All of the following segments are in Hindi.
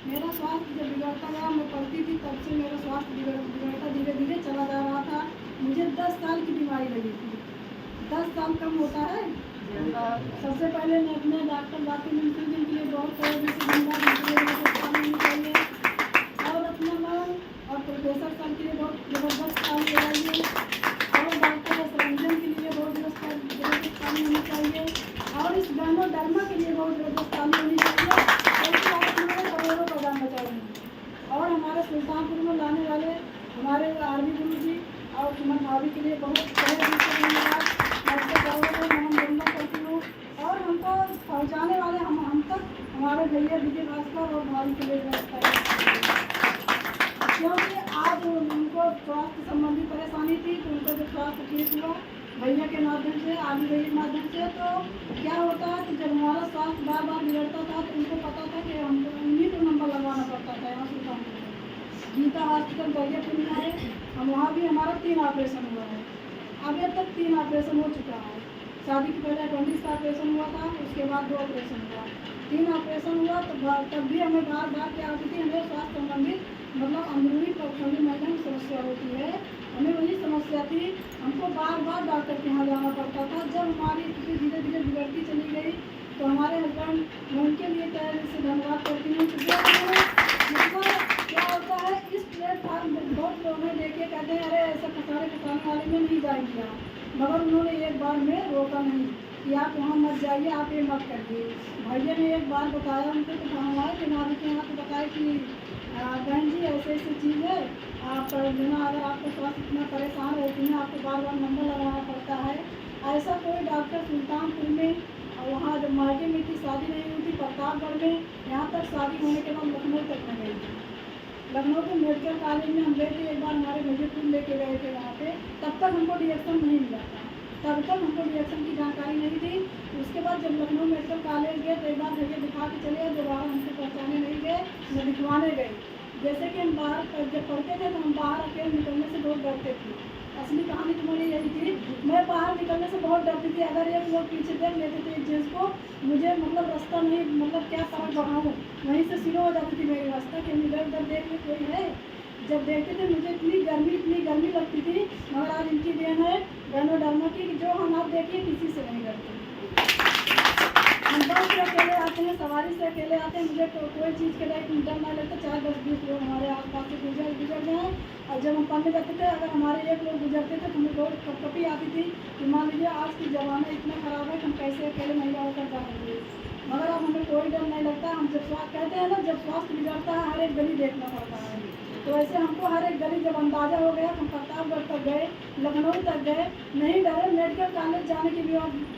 मेरा स्वास्थ्य जब बिगड़ता गया, मैं पढ़ती थी तब से मेरा स्वास्थ्य बिगड़ता धीरे धीरे चला जा रहा था। मुझे 10 साल की बीमारी लगी थी। 10 साल कम होता है। सबसे पहले मैं अपने डॉक्टर बाकी के लिए बहुत चाहिए और अपना नाम और प्रोफेसर सर के लिए बहुत जबरदस्त काम लगाइए और डॉक्टर सरंजन के लिए बहुत जबरदस्त काम होनी चाहिए और इस गैनोडर्मा के लिए बहुत जबरदस्त काम होनी चाहिए और हमारे करोड़ों का जान बचाएंगे। और हमारे सुल्तानपुर में लाने वाले हमारे आर्मी गुरु जी और सुमन भाभी के लिए बहुत धन्यवाद करती हूँ। और हमको पहुँचाने वाले हम तक हमारे भैया विजय भास्कर और भाभी के लिए व्यवस्था है, क्योंकि आज उनको स्वास्थ्य संबंधी परेशानी थी तो उनका जब स्वास्थ्य ठीक हुआ भैया के माध्यम से, आलू भैया के माध्यम से, तो क्या होता है कि जब हमारा स्वास्थ्य बार बार बिगड़ता था तो उनको पता था कि हमको उन्हीं को नंबर लगवाना पड़ता था। यहाँ सुल्तानपुर गीता हॉस्पिटल दरियापुर में है, हम वहाँ भी हमारा 3 ऑपरेशन हुआ है। अभी तक 3 ऑपरेशन हो चुका है। शादी के पहले अपेंडिक्स का ऑपरेशन हुआ था, उसके बाद 2 ऑपरेशन हुआ, 3 ऑपरेशन हुआ। तो तब भी हमें बार बार क्या होती थी, हमें स्वास्थ्य संबंधित मतलब अंदरूनी प्रखंडी महिला में समस्या होती है, हमें वही समस्या थी। हमको बार बार डॉक्टर के यहाँ जाना पड़ता था। जब हमारी स्थिति धीरे धीरे बिगड़ती चली गई तो हमारे हस्बैंड, मैं उनके लिए तय से धन्यवाद करती हूँ। क्या होता है इस प्लेटफार्म में बहुत लोग हैं देखे कहते हैं अरे ऐसा फसाने वाले में नहीं जाएंगे आप, मगर उन्होंने एक बार में रोका नहीं कि आप वहाँ मत जाइए, आप ये मत करिए। भैया ने एक बार बताया उनको तो कहाँ आए कि नाभी के यहाँ तो बताया कि बहन जी ऐसे ऐसी चीज़ है, आप बिना अगर आपका स्वास्थ्य इतना परेशान होती है आपको बार बार नंबर लगाना पड़ता है। ऐसा कोई डॉक्टर सुल्तानपुर में वहाँ जब मायके में थी, शादी नहीं हुई थी प्रतापगढ़ में, यहाँ तक शादी होने के बाद लखनऊ तक में गई थी। लखनऊ के मेडिकल कॉलेज में हम गए थे एक बार, हमारे भैया लेके गए थे वहाँ पे, तब तक हमको रिएक्शन नहीं मिला था, तब तक हमको रिएक्शन की जानकारी नहीं थी। उसके बाद जब लखनऊ मेडिकल कॉलेज गए तो एक बार भैया दिखा के चले, दोबारा हमको पहचाने नहीं गए, न दिखवाने गए। जैसे कि हम बाहर जब पढ़ते थे तो हम बाहर अकेले निकलने से बहुत डरते थे। असली कहानी तो मेरी यही थी, मैं बाहर निकलने से बहुत डरती थी। अगर एक लोग पीछे देख लेते थे एक जेंट्स को, मुझे मतलब रास्ता नहीं, मतलब क्या तरफ बढ़ाऊँ, वहीं से शुरू हो जाती थी मेरी रास्ता कि इधर उधर देख ले कोई है। जब देखते थे मुझे इतनी गर्मी लगती थी, मगर आज इनकी देन है गैनोडर्मा की, जो हम आप देखिए किसी से नहीं डरते। हम बस से अकेले आते हैं, सवारी से अकेले आते हैं, मुझे कोई चीज़ के लिए डर नहीं लगता, चाहे 10-20 लोग हमारे आस पास से गुजर जाएँ। और जब हम पढ़ने जाते थे अगर हमारे एक लोग गुजरते थे तो हमें बहुत कपकपी आती थी कि मान लीजिए आज की ज़माना इतना ख़राब है कि हम कैसे अकेले महिला होकर जाएंगे। मगर अब हमें कोई डर नहीं लगता। हम जब स्वास्थ्य कहते हैं ना, जब स्वास्थ्य बिगड़ता है हर एक गली देखना पड़ता है, तो ऐसे हमको हर एक गली जब अंदाज़ा हो गया, हम प्रतापगढ़ तक गए, लखनऊ तक गए, नहीं डरे। मेडिकल कॉलेज जाने के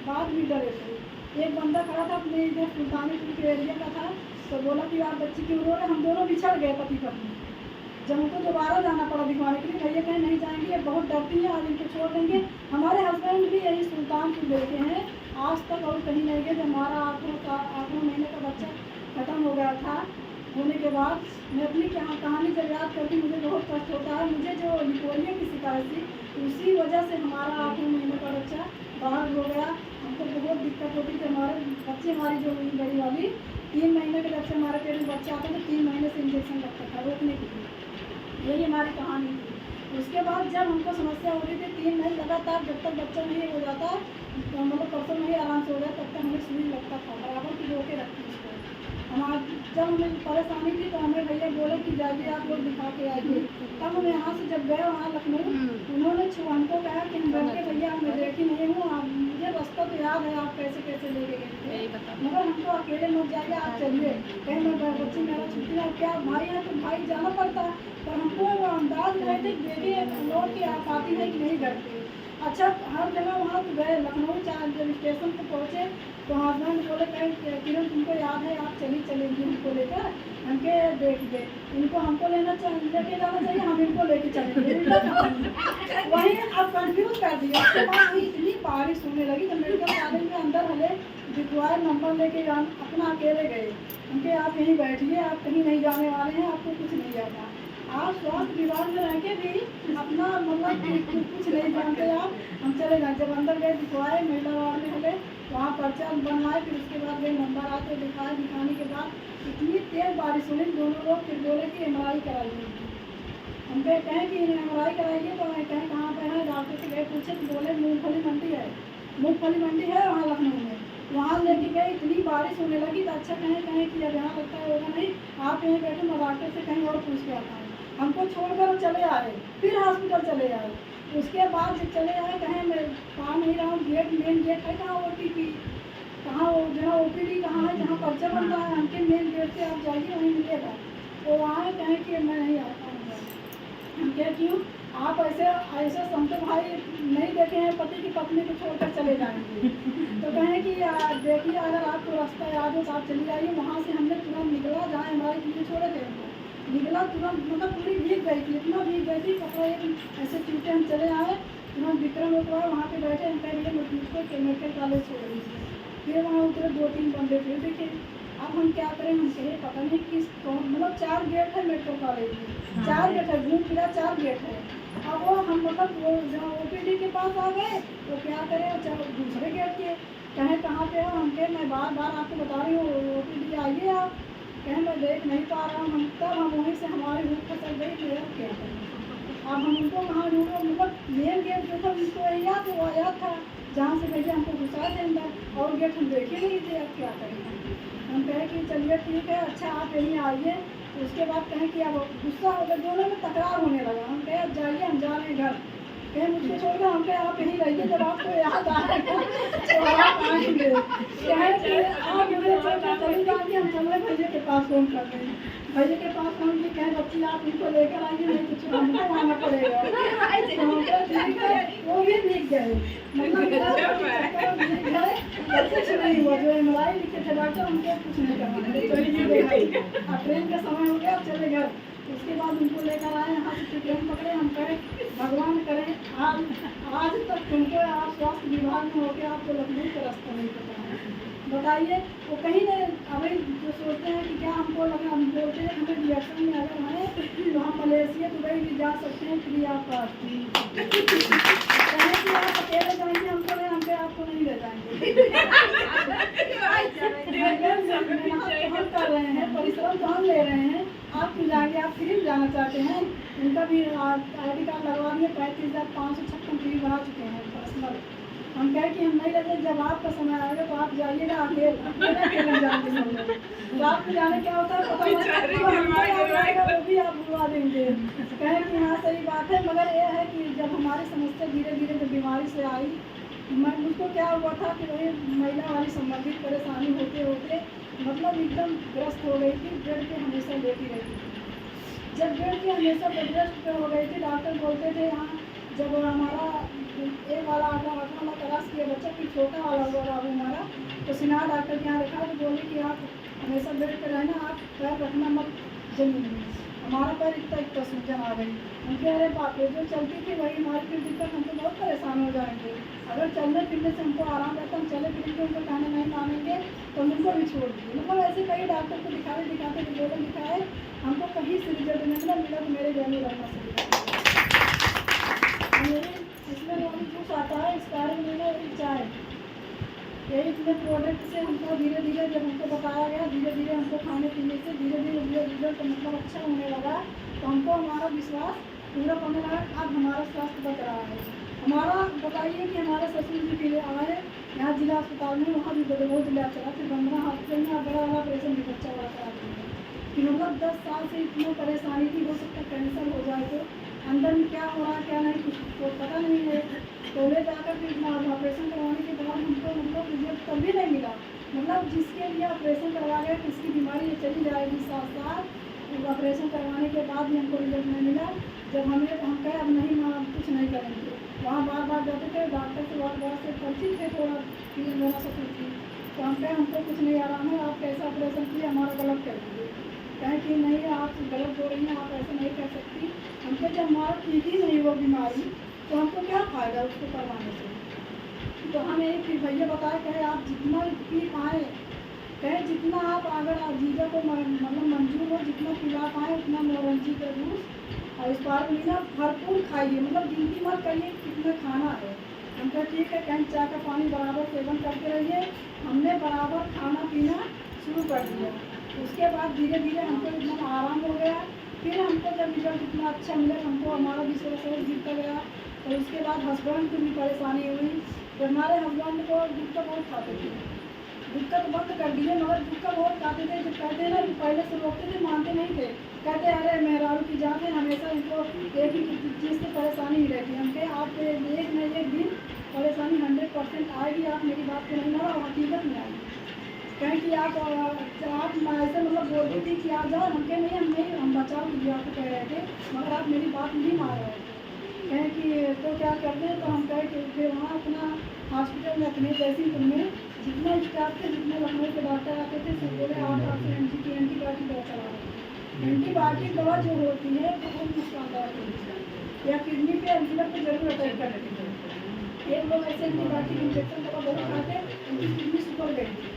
बाद भी डरे थे। एक बंदा खड़ा था अपने इधर सुल्तानपुर के एरिया का था, तो बोला कि आप बच्ची क्यों रो रहे, हम दोनों बिछड़ गए पति पत्नी। जब हमको दोबारा जाना पड़ा दिखवाने के लिए, भैया कहीं नहीं जाएंगे, ये बहुत डरती है, आज इनको छोड़ देंगे। हमारे हस्बैंड भी यही सुल्तानपुर गए हैं, आज तक और कहीं नहीं गए। जब हमारा आठवां महीने का बच्चा ख़त्म हो गया था, होने के बाद मैं अपनी कहानी जब याद करती मुझे बहुत कष्ट होता है। मुझे जो लिपोरिया की शिकायत थी, उसी वजह से हमारा 8वें महीने का बच्चा बाहर हो गया। हमको बहुत दिक्कत होती थी। हमारे बच्चे, हमारी जो बड़ी वाली 3 महीने के जब से हमारे पेट में बच्चा आता था, 3 महीने से इंजेक्शन लगता था रोकने के लिए। यही हमारी कहानी थी। उसके बाद जब हमको समस्या हो रही थी 3 महीने लगातार, जब तक बच्चा नहीं हो जाता, तो मतलब परसों नहीं आराम से हो गया, तब तक हमें सुई लगता था, बराबर की रोके रखती उसको। जब हमें परेशानी थी तो हमें भैया बोले कि जाइए आप लोग दिखा के आइए। तब हम यहाँ से जब गए वहाँ लखनऊ, उन्होंने हमको कहा कि हम बैठे भैया मैं देखी नहीं हूँ, मुझे रास्ता तो याद है आप कैसे कैसे लेके गए थे, मगर हमको अकेले मत जाइए, आप चलिए। कहीं मैं बच्ची मेरा छुट्टी है, क्या भाई है तो भाई जाना पड़ता है, पर हमको अंदाज नहीं थे बेटी लौट के आप आती है कि नहीं घर पे। अच्छा हर जगह वहाँ तो गए, लखनऊ जब स्टेशन पर पहुँचे तो हस्बैंड बोले कहीं किरण तुमको याद है आप चलेंगी हमको लेकर, हमके देख दे इनको, हमको लेके जाना चाहिए, हम इनको लेके चलेंगे। वहीं अब कंफ्यूज कर दिया। उसके बाद वही इतनी बारिश होने लगी, जब मेडिकल कॉलेज में अंदर हले दिखवाए, नंबर लेके अपना अकेले गए, उनके आप यहीं बैठिए, आप कहीं नहीं जाने वाले हैं, आपको कुछ नहीं आता। आप स्वास्थ्य विभाग में रह के भी अपना मतलब कुछ नहीं जानते आप। हम चले गए, जब अंदर गए दिखवाए, महिला वार्ड में हले वहाँ पर्चा बनवाए, फिर उसके बाद गए नंबर आते दिखाए, दिखाने के बाद इतनी तेज़ बारिश हुई, दोनों लोग फिर बोले कि MRI कराइए। हम पे कहें कि MRI कराइए, तो मैं कहें कहाँ पे है, डॉक्टर से गए पूछे तो बोले मूँगफली मंडी है, मूँगफली मंडी है वहाँ लखनऊ में। वहाँ लेके गए, इतनी बारिश होने लगी तो अच्छा कहें कि अब यहाँ लगता है होगा नहीं, आप यहीं बैठे, मैं डॉक्टर से कहीं और पूछ के आता हूँ। हमको छोड़कर चले आए, फिर हॉस्पिटल चले आए। उसके बाद जब चले आए, कहें मैं पा नहीं रहा हूँ, गेट मेन गेट है कहाँ, OPD कहाँ, वो जहाँ OPD कहाँ है, जहाँ पर्चा बनता है, हमके मेन गेट से आप जाइए, वहीं मिलेगा। तो वहाँ कहें कि मैं नहीं आता हूँ। हम क्या क्यों आप ऐसे संतो भाई नहीं देखे हैं, पति की पत्नी को छोड़कर चले जाएंगे। तो कहें कि देखिए अगर आपको रास्ता याद हो तो आप चली जाइए। वहाँ से हमने तुरंत निकला, जहाँ हमारे लिए छोड़े थे हमको, निकला तुरंत, मतलब पूरी भीग गई थी, इतना भीग गई थी, कपड़े ऐसे टूटे। हम चले आए तुरंत विक्रम हुआ, वहाँ पे बैठे, हम कहेंगे मुझको मेडिकल कॉलेज छोड़ दीजिए। फिर वहाँ उतरे, 2-3 बंदे फिर दिखे। अब हम क्या करें, हम कहे पता नहीं किस कौन, मतलब 4 गेट है मेडिकल कॉलेज में, 4 गेट है, घूम फिरा 4 गेट है। अब वो हम मतलब वो जहाँ OPD के पास आ गए, तो क्या करें, दूसरे गेट के कहें कहाँ पे हो, हम कहें मैं बार बार आपको बता रही हूँ OPD आइए आप। कहें मैं देख नहीं पा रहा हूँ। हम तब हम वहीं से हमारी रूट फंस गई, फिर क्या करें। अब हम उनको कहाँ ढूंढो, मतलब मेन गेट जो था उनको याद वो याद था, जहाँ से भैया हमको घुसा थे अंदर, और गेट हम देखे नहीं थे। अब क्या करें, हम कहें कि चलिए ठीक है, अच्छा आप यहीं आइए। उसके बाद कहें कि अब गुस्सा हो गया, दोनों में तकरार होने लगा। हम कहे अब जाइए, हम जा रहे हैं घर। कहें मुझको छोड़ कर, हम कहे आप यहीं रहिए, जब आपको याद आएगा तो आप आएंगे। कहें कि आप मुझे छोड़कर चली जाएंगे, हम चल रहे भैया के पास फोन कर रहे हैं। भैया के पास फोन की, कहें बच्ची आप इनको लेकर आइए, नहीं कुछ हमको आना पड़ेगा। ठीक है, वो भी भीग गए, मतलब भीग गए, कुछ नहीं हुआ। जो MRI लिखे थे डॉक्टर, उनको कुछ नहीं करना। ट्रेन का समय हो गया, चले घर। उसके बाद उनको लेकर आए, यहाँ से ट्रेन पकड़े। हम कहें भगवान करें आज तक तुमको आप स्वास्थ्य विभाग में होकर आपको लखनऊ का रास्ता नहीं पता है। बताइए, वो कहीं नहीं। अभी जो सोचते हैं कि क्या हमको लगा, हम बोलते हैं हमें रिएक्शन में अगर आए तो हम मलेशिया दुबई भी जा सकते हैं फ्री ऑफ कॉस्ट। कहें कि आप अकेले जाएंगे, हमको नहीं, हम आपको नहीं ले जाएंगे। हम कर रहे हैं, परिश्रम तो हम ले रहे हैं, आप क्यों जाएंगे, आप फ्री में जाना चाहते हैं। उनका भी ID कार्ड लगवा दिए, 35,556 फ्री बना चुके हैं पर्सनल। हम कहें कि हम नहीं लेते, जब आपका समय आएगा तो आप जाइएगा, अकेले जाएंगे सब लोग। तो आपको जाने क्या होता है पता नहीं, वो भी आप बुलवा देंगे। कहें कि हाँ सही बात है, मगर ये है कि जब हमारी समस्या धीरे धीरे जब बीमारी से आई, मुझको क्या हुआ था कि वही महिला वाली संबंधित परेशानी होते होते मतलब एकदम ग्रस्त हो गई थी, बेड पे हमेशा लेटी रहती थी। जब बेड पे हमेशा बेड रेस्ट पे हो गई थी, डॉक्टर बोलते थे यहाँ जब हमारा एक वाला आटा तलाश किया बच्चा कि छोटा वाला हुआ बाबू हमारा, तो सिन्हा डॉक्टर के यहाँ रखा, तो बोले कि आप हमेशा बेड पे रहना, आप पैर रखना मत जमीन में। हमारा पैर इतना सूजन आ गई। हम कह रहे बाप रे, जो चलती थी वही हमारी फिर दिक्कत, हम तो बहुत परेशान हो जाएंगे। अगर चलने फिरने से हमको आराम रहता, हम चले फिरेंगे, उनको कहना नहीं मानेंगे तो उनको भी छोड़ दीजिए। मतलब ऐसे कई डॉक्टर को दिखाते बोले दिखाए, हमको कहीं से रिजल्ट नहीं मिला, तो मेरे घर में रहना से मेरे इसमें नॉन जूस आता है, एक्सपायरी मैंने चाय, यही इतने प्रोडक्ट से हमको धीरे धीरे जब हमको बताया गया, धीरे धीरे हमको खाने पीने से धीरे धीरे रिजल्ट मतलब अच्छा होने लगा, तो हमको हमारा विश्वास पूरा होने लगा। अब हमारा स्वास्थ्य बच रहा है। हमारा बताइए कि हमारे ससुर जी के लिए आए यहाँ जिला अस्पताल में, वहाँ भी बहुत इलाज चला, फिर बंदना हॉस्पिटल में बड़ा वाला ऑपरेशन भी बच्चा वाला करा दिया कि मतलब 10 साल से इतनी परेशानी थी, हो सकता कैंसर हो जाए, तो अंदर में क्या हो रहा है क्या नहीं कुछ तो पता नहीं है। तो ले जाकर फिर ऑपरेशन करवाने के बाद हमको मतलब रिजल्ट कभी नहीं मिला। मतलब जिसके लिए ऑपरेशन करवा गए उसकी बीमारी चली जाएगी साथ साथ, ऑपरेशन करवाने के बाद भी हमको रिजल्ट नहीं मिला। जब हम कहे अब नहीं माँ कुछ नहीं करेंगे, वहाँ बार बार जाते थे डॉक्टर से, बार से परिचित थे थोड़ा मेरा ससुर थी, तो हम कहे हमको कुछ नहीं आराम है, आप कैसा ऑपरेशन किए, हमारा गलत कर दीजिए। कहें कि नहीं आप गलत हो रही हैं, आप ऐसा नहीं कर सकती। हमको जब हमारा ठीक ही नहीं वो बीमारी, तो हमको क्या फ़ायदा उसको करवाने से। तो हमें फिर भैया बताए, कहे आप जितना पी पाएँ, कहे जितना आप अगर जीजा को मतलब मंजूर हो, जितना पिला पाएँ उतना मोरंजी का जूस और इस बार मीना भरपूर खाइए, मतलब गिनती मत करिए कितना खाना है, हम कहा ठीक है, कहीं चाय का पानी बराबर सेवन करते रहिए। हमने बराबर खाना पीना शुरू कर दिया। उसके बाद धीरे धीरे हमको एकदम आराम हो गया। फिर हमको जब रिजल्ट इतना अच्छा मिला, हमको हमारा विश्वास जीतता गया। तो उसके बाद हस्बैंड को भी परेशानी हुई। तो हमारे हस्बैंड को गुटखा बहुत खाते थे, गुटखा तो बंद कर दिए, मगर गुटखा बहुत खाते थे। जब कहते हैं ना, पहले से रोकते थे, मानते नहीं थे, कहते अरे मेहरारू की जात है, हमेशा इनको एक ही चीज़ से परेशानी ही रहती है। हम कहे आप एक न एक दिन परेशानी 100% आएगी, आप मेरी बात को नहीं मानो, और हकीकत में आएगी। कहें कि आप ऐसे मतलब बोलती थी कि आ जाओ, हम कहे नहीं, हम बचाव के लिए आपको कह रहे थे, मगर आप मेरी बात नहीं मान रहे थे। कहें कि तो क्या करते हैं, तो हम कहे कि फिर वहाँ अपना हॉस्पिटल में अपने जैसीपुर में जितना स्टाफ थे, जितने लखनऊ के डॉक्टर आते थे, सब बोले आप एंटीबायोटिक दवा चला रहे हैं। एंटीबायोटिक दवा जो होती है बहुत नुकसानदायक होती है, या किडनी पे लिवर पे जरूर अटैक करती है। एक लोग ऐसे एंटीबायोटिक इंजेक्शन दवा बहुत खाते, उनकी किडनी सुधर गई थी,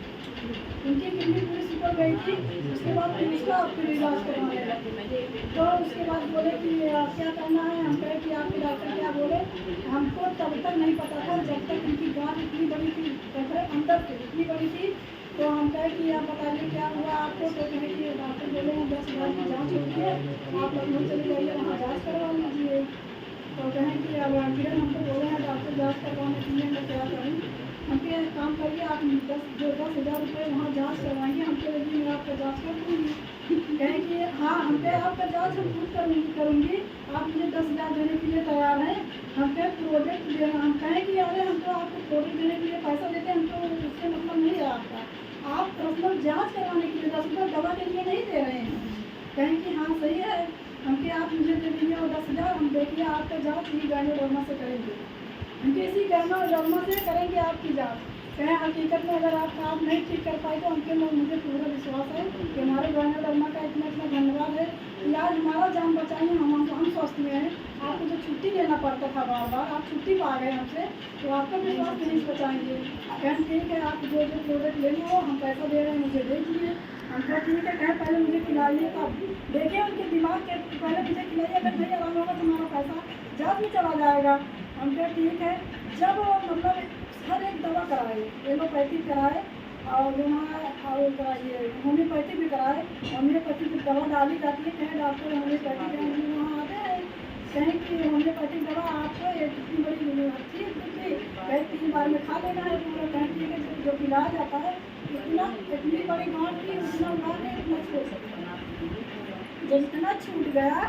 उनकी किडनी पूरी सुधर गई थी। उसके बाद फिर उसका फिर इलाज करवाने लगे। तो उसके बाद बोले कि क्या करना है, हम कहे कि आपके डॉक्टर क्या बोले। हमको तब तक नहीं पता था, जब तक उनकी गांठ इतनी बड़ी थी, अंदर से इतनी बड़ी थी। तो हम कहे कि आप बताइए क्या हुआ आपको। तो कहे कि डॉक्टर बोले हैं 10 की जाँच होती है, आप लखनऊ चले जाइए, वहाँ जाँच करवा लीजिए। तो कहें कि अब फिर हमको बोले हैं डॉक्टर जाँच करवाने के लिए, मैं क्या करूँ। हम कहे काम करिए, आप 10,000 रुपये वहाँ जाँच करवाएंगे, हम कहे लेकिन मैं आपका जाँच कर दूँगी। कहें कि हाँ, हम कहे आपका जाँच हम खुद करूँगी, आप मुझे 10,000 देने के लिए तैयार हैं। हम कहे प्रोडक्ट देना, हम कहें कि अरे हम तो आपको प्रोडक्ट देने के लिए पैसा देते हैं, हमको उससे मतलब नहीं है आपका, आप मतलब जाँच करवाने के लिए 10 रुपये दवा के लिए नहीं दे रहे हैं। कहें कि हाँ सही है। हम कहे आप मुझे दे दीजिए वो 10,000, हम देखिए आपका जाँच ही गायनोडर्मा से करेंगे, हम इसी गायनोडर्मा से करेंगे आपकी जाँच। कहें हकीकत में अगर आप नहीं ठीक कर पाए तो हमके मुझे पूरा विश्वास है कि हमारे गायनोडर्मा का इतना इतना धन्यवाद है कि आज हमारा जान बचाइए। हम स्वस्थ में हैं, आपको जो छुट्टी लेना पड़ता था बार बार, आप छुट्टी पा गए हमसे, तो आपका विश्वास नहीं बचाएंगे। कहें ठीक है, आप जो प्रोडक्ट लेना हो हम पैसा दे रहे हैं, मुझे दे दीजिए। हम कहा ठीक है, कहें पहले मुझे खिलाइए, तब देखिए उनके दिमाग के पहले मुझे खिलाइए, अगर नहीं आराम होगा तो हमारा पैसा जाँच में चला जाएगा। हम कहा ठीक है। जब मतलब हर एक दवा कराए, एलोपैथिक कराए और जो और कराइए होम्योपैथी भी कराए। होम्योपैथिक दवा डाली जाती है, कहें डॉक्टर होम्योपैथिक वहाँ आते हैं, कहें कि होम्योपैथिक दवा आपको इतनी बड़ी अच्छी है, कहें 3 बार में खा लेना है पूरा। कहें ठीक है, जो पिलाया जाता है इतनी बड़ी गाँठ की उतना उठा के इतना छोड़ सकता है। जब इतना छूट गया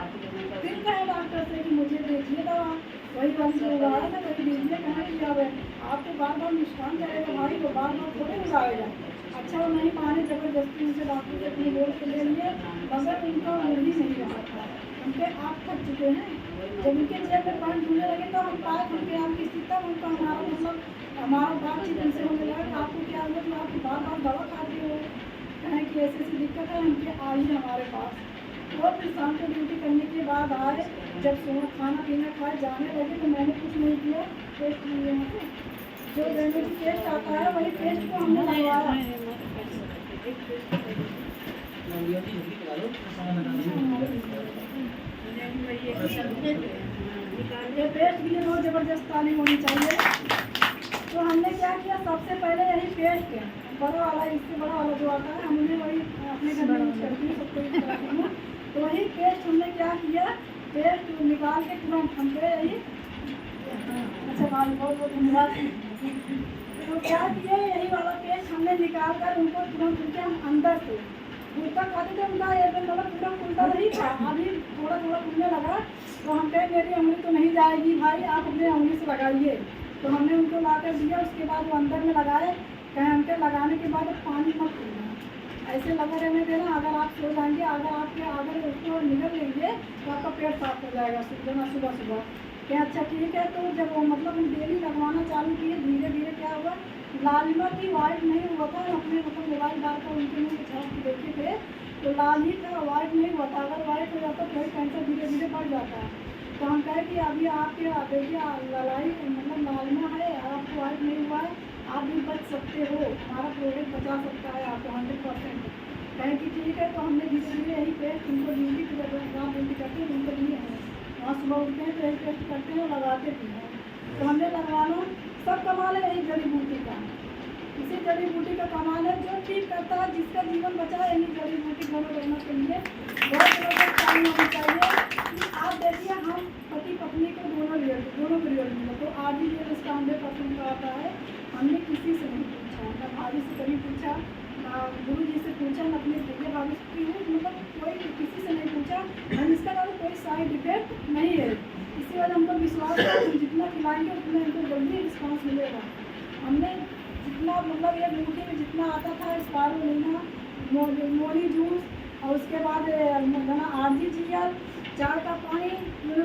फिर कहे डॉक्टर से कि मुझे दीजिए दवा, वही वाली जो उगाया था वही दीजिए। कहें कि अब आपको बार बार नुकसान करेगा भाई, वो बार बार थोड़े उगाएगा। अच्छा वो नहीं माने, ज़बरदस्ती उनसे डॉक्टर से अपनी बोल के ले लिए, मगर उनका मूड ही नहीं रहा था। उनके आप थक चुके हैं, जब उनके जेब में पानी ढूंढने लगे तो हम पाए उनके आपकी स्थिति उनका हमारा मतलब हमारा बातचीत उनसे होने लगा, आपको क्या हुआ तो आप बार बार दवा खाते हो। कहें कि ऐसी ऐसी दिक्कत है, उनके आइए हमारे पास। और फिर शाम को ड्यूटी करने के बाद आए, जब सुबह खाना पीना खाए जाने लगे तो मैंने कुछ नहीं किया, टेस्ट लिए हैं जो रेमेडी टेस्ट आता है वही टेस्ट को हमने लगवाया। ये पेस्ट के लिए बहुत ज़बरदस्त तालीम होनी चाहिए। तो हमने क्या किया, सबसे पहले यही पेस्ट बड़ा वाला, इससे बड़ा वाला जो आता है, हमने वही अपने घर में यूज करती हूँ, सबको यूज करती हूँ। तो वही पेस्ट हमने क्या किया, पेस्ट निकाल के तुरंत हम पे यही अच्छा बहुत बहुत धन्यवाद। तो क्या किया, यही वाला पेस्ट हमने निकाल कर उनको तुरंत उनके हम अंदर से गुटखा खाते थे, उनका एकदम मतलब पूरा खुलता नहीं था, अभी थोड़ा थोड़ा खुलने लगा। तो हम कहे मेरी उंगली तो नहीं जाएगी भाई, आप अपने उंगली से लगाइए। तो हमने उनको ला कर दिया, उसके बाद वो अंदर में लगाए। कहें उनके लगाने के बाद पानी मत पीना, ऐसे लगा रहने देना। अगर आप सो जाएंगे, अगर उसको निगल लेंगे तो आपका पेट साफ हो जाएगा सुबह सुबह। क्या अच्छा ठीक है। तो जब वो मतलब डेली लगवाना चालू किए, धीरे धीरे क्या हुआ, लालिमा की वाइट नहीं हुआ था। अपने मतलब मोबाइल डालकर उनके मुँह के छाप के देखे थे तो लाल ही था, वाइट नहीं हुआ था। अगर वाइट हो जाता तो कैंसर धीरे धीरे बढ़ जाता है। तो हम कहें कि अभी आपके देखिए लड़ाई मतलब लालिमा है, आपको वाइट नहीं हुआ है, आप भी बच सकते हो, हमारा प्रोडक्ट बचा सकता है आपको 100%। कहें कि ठीक है। तो हमने धीरे धीरे यही पेस्ट उनको ड्यूटी की जब रात ड्यूटी करते हैं उनको दिए हैं, वहाँ सुबह उठते हैं तो यही पेस्ट करते हैं और लगाते भी हैं। तो हमने लगवाना। सब कमाल है यही जड़ी बूटी का, इसी जड़ी बूटी का कमाल है। जो ठीक करता है, जिसका जीवन बचा है, यही जड़ी बूटी दोनों रहना चाहिए। बहुत लोगों को होनी चाहिए कि आप देखिए, हम पति पत्नी को दोनों रियल मिले। तो आज ही ये इसका 100% का आता है। हमने किसी से नहीं पूछा, ना भाभी से कभी पूछा, ना गुरु जी से पूछा, ना अपने भैया भाभी से, मतलब कोई किसी से नहीं पूछा। हम इसका कोई साइड इफेक्ट नहीं है। इसी वजह हमको विश्वास है, हम जितना खिलाएंगे उतना हमको जल्दी रिस्पॉन्स मिलेगा। हमने जितना मतलब ये बूटी में जितना आता था, स्पारुलिना, मोली जूस, और उसके बाद RGGL, चाय का पानी,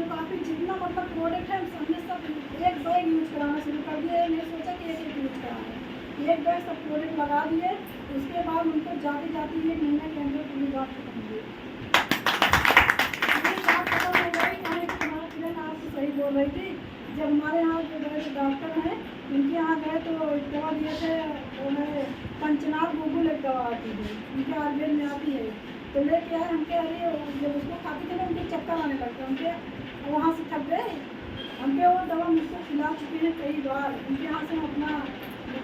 काफ़ी जितना मतलब प्रोडक्ट है हमने सब एक बैग यूज़ कराना शुरू कर दिए। नहीं सोचा कि एक यूज़ कराना, एक बैग सब प्रोडक्ट लगा दिए। उसके बाद उनको जाते जाते 1 महीने के अंदर पूरी बात खत्म हुई। बात खत्म हो गई। तुम्हारा किरण आपसे सही बोल रही थी। जब हमारे यहाँ जो बड़े डॉक्टर हैं उनके यहाँ गए तो एक दवा दिए थे, उन्हें कंचनार गुगुल एक दवा आती है, उनके आयुर्वेद में आती है। तो लेके आए, हमके अरे जब उसको खाते थे ना उनके चक्कर आने लगता, उनके वहाँ से थक गए। हमके वो दवा मुझको खिला चुकी है कई बार। उनके यहाँ से हम अपना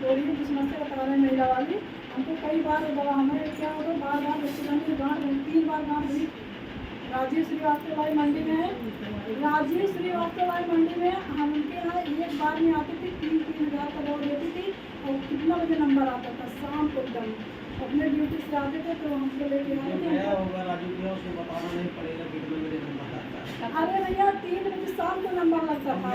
बोलिए जिस समस्या बता रहे हैं महिला वाली, हमको कई बार वो दवा, हमें क्या होता बार बार बच्चे गाँठ 3 बार गाँठ हुई। राजीव श्रीवास्तव वाली मंडी में है, राजीव श्रीवास्तव वाली मंडी में हम उनके यहाँ एक बार में आती थी, 3-3 हज़ार का दवा देती थी। और कितना बजे नंबर आता था, शाम को एकदम अपने ड्यूटी से आते थे तो हमको लेके आते थे। अरे भैया 3 बजे शाम को नंबर लगता था।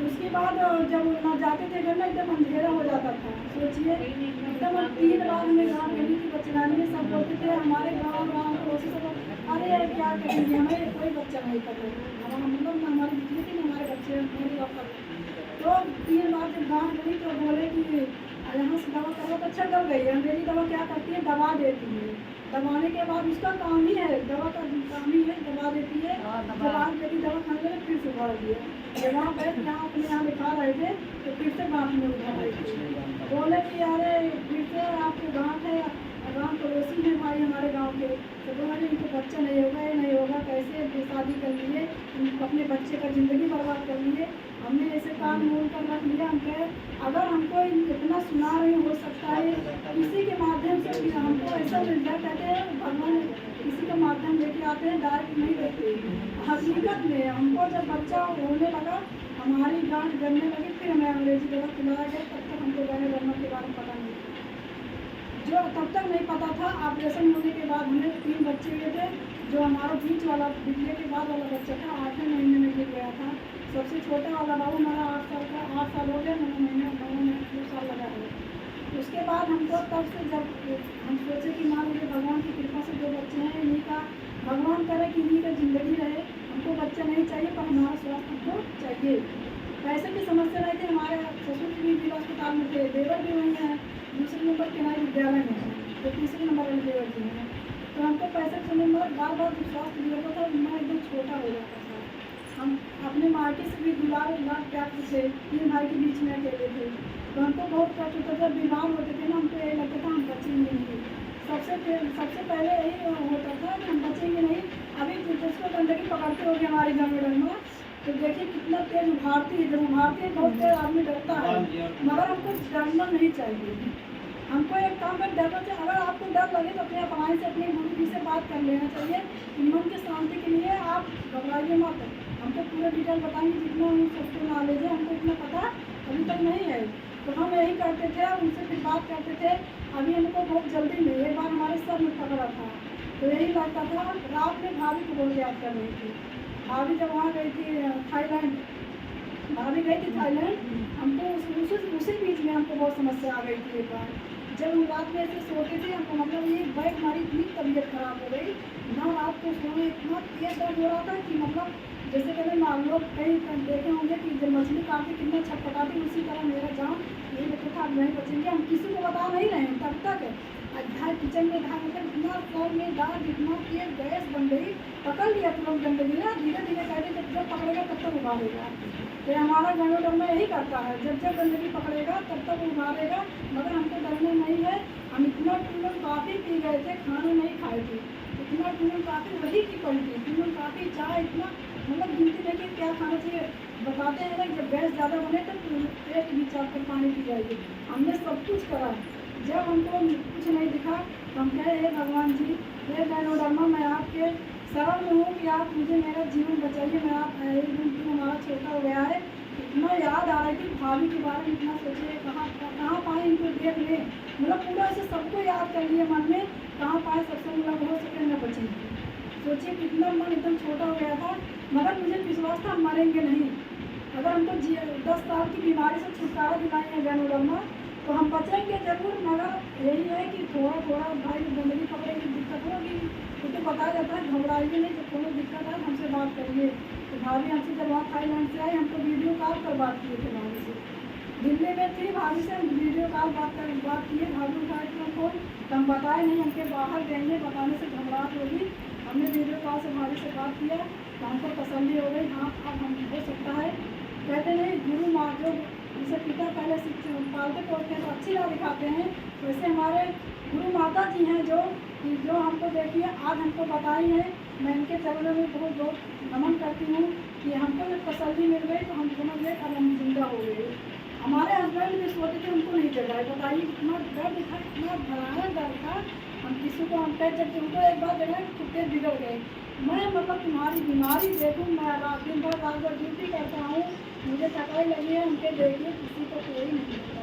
उसके बाद जब ना जाते थे घर में एकदम अंधेरा हो जाता था। सोचिए एकदम 3 बार हमें गाँव गली की बचनानी में सब बोलते थे, हमारे गाँव पड़ोसी सब, अरे क्या करेंगे, हमें कोई बच्चा नहीं कर रहा, मतलब हमारी बिजली थी, हमारे बच्चे तो 3 बार जब गाँव गई तो बोले कि यहाँ से दवा करो तो अच्छा कर गई। अंग्रेजी दवा क्या करती है, दबा देती है। दबाने के बाद उसका काम ही है, दवा का काम ही है, दबा देती है। जब आप यदि दवा खाने लगे फिर से बढ़ दिया। जब वहाँ बैठ जहाँ अपने यहाँ लिखा रहे थे तो फिर से गाँठ में उठा रहे थे। बोले कि अरे फिर से आपके गाँठ है, गाँव पड़ोसी है भाई हमारे गाँव के, तो बोले इनको बच्चा नहीं होगा, ये नहीं होगा, कैसे शादी कर लिए, अपने बच्चे का ज़िंदगी बर्बाद कर लिए। हमने ऐसे काम मोल कर रख लिया। हम कहे अगर हमको इतना सुना रहे हो सकता है किसी के माध्यम से, हमको ऐसा मिल जाए, कहते हैं भगवान किसी का माध्यम लेके आते हैं, डायरेक्ट नहीं देते। हकीकत में हमको जब बच्चा होने लगा, हमारी गांठ गलने लगी, फिर हमें अंग्रेजी दवा खिलाया गया। तब तक हमको गहने गलने के बारे में पता नहीं था, जो तब तक नहीं पता था। ऑपरेशन होने के बाद हमें 3 बच्चे हुए थे। जो हमारा बीच वाला बिजली के बाद वाला बच्चा था 8वें महीने में गिर गया था। सबसे छोटा वाला बाबू हमारा 8 साल का, 8 साल हो गया, 9 महीने 2 साल लगा है। उसके बाद हमको तब से जब हम सोचे कि मान लीजिए भगवान की कृपा से 2 बच्चे हैं, इन्हीं का भगवान करे कि इन्हीं का ज़िंदगी रहे, हमको बच्चा नहीं चाहिए पर हमारा स्वास्थ्य हमको चाहिए। पैसे की समस्या नहीं थी। हमारे ससुर जी भी जिला अस्पताल में थे, देवर भी वहीं हैं, दूसरे नंबर के हमारे विद्यालय में है, तो तीसरे नंबर वाले देवर जी हैं। तो हमको पैसे के समय में बार बार स्वास्थ्य बिगड़ता था, मैं एकदम छोटा हो जाता था। हम अपने माटी से भी दुलार प्यार थे, 3 भाई के बीच में अकेले थे, तो हमको बहुत कष्ट होता था। बीमार होते थे ना, हमको यही लगता था हम बचेंगे नहीं। सबसे पहले यही होता था कि हम बचेंगे नहीं। अभी जिसको गंदगी पकड़ते होगी हमारे घर में, तो देखिए कितना तेज उभारती है। जब उभारती है बहुत तेज आदमी डरता है, मगर हमको डरना नहीं चाहिए। हमको एक काम में डरना चाहिए। अगर आपको डर लगे तो अपने अपनाई से अपने गुरु जी से बात कर लेना चाहिए। मन की शांति के लिए आप घबराइए मत। हमको पूरे डिटेल बताएंगे, जितना हम सबको नॉलेज है, हमको इतना पता अभी तक नहीं है। तो हम यही करते थे, उनसे फिर बात करते थे। अभी हमको बहुत जल्दी में एक बार हमारे सर में पकड़ा था, तो यही लगता था। रात में भाभी को बहुत याद कर रही थी। भाभी जब वहाँ गई थी थाईलैंड, भाभी गई थी थाईलैंड, हमको उसी बीच में हमको बहुत समस्या आ गई थी। एक बार जब हम रात में ऐसे सोते थे, हमको मतलब ये बैग हमारी इतनी तबीयत खराब हो गई ना, रात को सोने इतना तेज दर्द हो रहा था कि मतलब जैसे कभी मान लो कहीं देखे होंगे कि जब मछली काटती कितना छटपटाती, उसी तरह मेरा जान यही लगता था अब नहीं बचेंगे। हम किसी को बता नहीं रहे हैं तब तक। अध्याय किचन में धार मतलब इतना सर में दाग, इतना तेज गैस बन गई, पकड़ लिया तुरंत गंदगी ना, धीरे धीरे कहते जब पकड़ेगा तब तक उभारेगा। तो हमारा गणोडर में यही करता है, जब गंदगी पकड़ेगा तब तक उभारेगा। मगर हमको डरना नहीं है। हम इतना टूनन काफ़ी पी गए थे, खाना नहीं खाए थे, इतना टूनन काफ़ी वही की पड़ी थी, टूनन काफ़ी चाय इतना मतलब गिनती देखिए क्या खाना चाहिए। बताते हैं ना जब गैस ज़्यादा बने तो एक भी चार कर पानी पी जाएगी। हमने सब कुछ करा, जब हमको कुछ नहीं दिखा तो हम कहे हे भगवान जी, हे गैनोडर्मा, मैं आपके शरण में हूँ कि आप मुझे मेरा जीवन बचाइए। मैं आप हमारा छोटा हो गया है, इतना याद आ रहा है कि भाभी के बारे में इतना सोचिए, कहाँ पाए इनको देख लें। मतलब पूरा ऐसे सबको याद कर लिए मन में, कहाँ पाए सबसे मतलब हो सके न बचेंगे। सोचिए कितना मन एकदम छोटा हो गया था, मगर मुझे विश्वास था मरेंगे नहीं। अगर हमको 10 साल की बीमारी से छुटकारा दिलाई है गैनोडर्मा तो हम बचेंगे जरूर। मगर यही है कि थोड़ा थोड़ा भाई गंदगी पकड़ेगी दिक्कत होगी, क्योंकि बताया जाता है घबराइए नहीं, जब कोई दिक्कत है हमसे बात करिए। तो भाभी हमसे जब वहाँ थाईलैंड से आई हमको वीडियो कॉल पर बात किए थे भाभी से, दिल्ली में थी भाभी से हम वीडियो कॉल बात किए। भाभी उठाए थे फोन तो हम बताए नहीं, हमके बाहर गएंगे, बताने से घबराहट होगी। हमने वीडियो कॉल से भाभी से बात किया तो हमको तसल्ली हो गई, हाँ अब हम हो सकता है। कहते नहीं गुरु माँ जो जैसे पिता पहले पालते पोसते हैं तो अच्छी राह दिखाते हैं, वैसे हमारे गुरु माता जी हैं जो हमको देखिए आज हमको बताई है। मैं इनके चरणों में बहुत बहुत नमन करती हूँ कि हमको जब तसल्ली मिल गई तो हम समझ गए अब हम जिंदा हो गए। हमारे हस्बैंड भी सोचे थे उनको नहीं जगाए, बताइए कितना दर्द था, इतना भयानक दर्द था। हम किसी को हम कह जब उनको एक बार जगह कुत्ते बिगड़ गए। मैं मतलब तुम्हारी बीमारी देखूँ, मैं दिन भर रात भर ड्यूटी करता हूँ, मुझे थकाई लगी है, उनके देखिए किसी को कोई नहीं होता।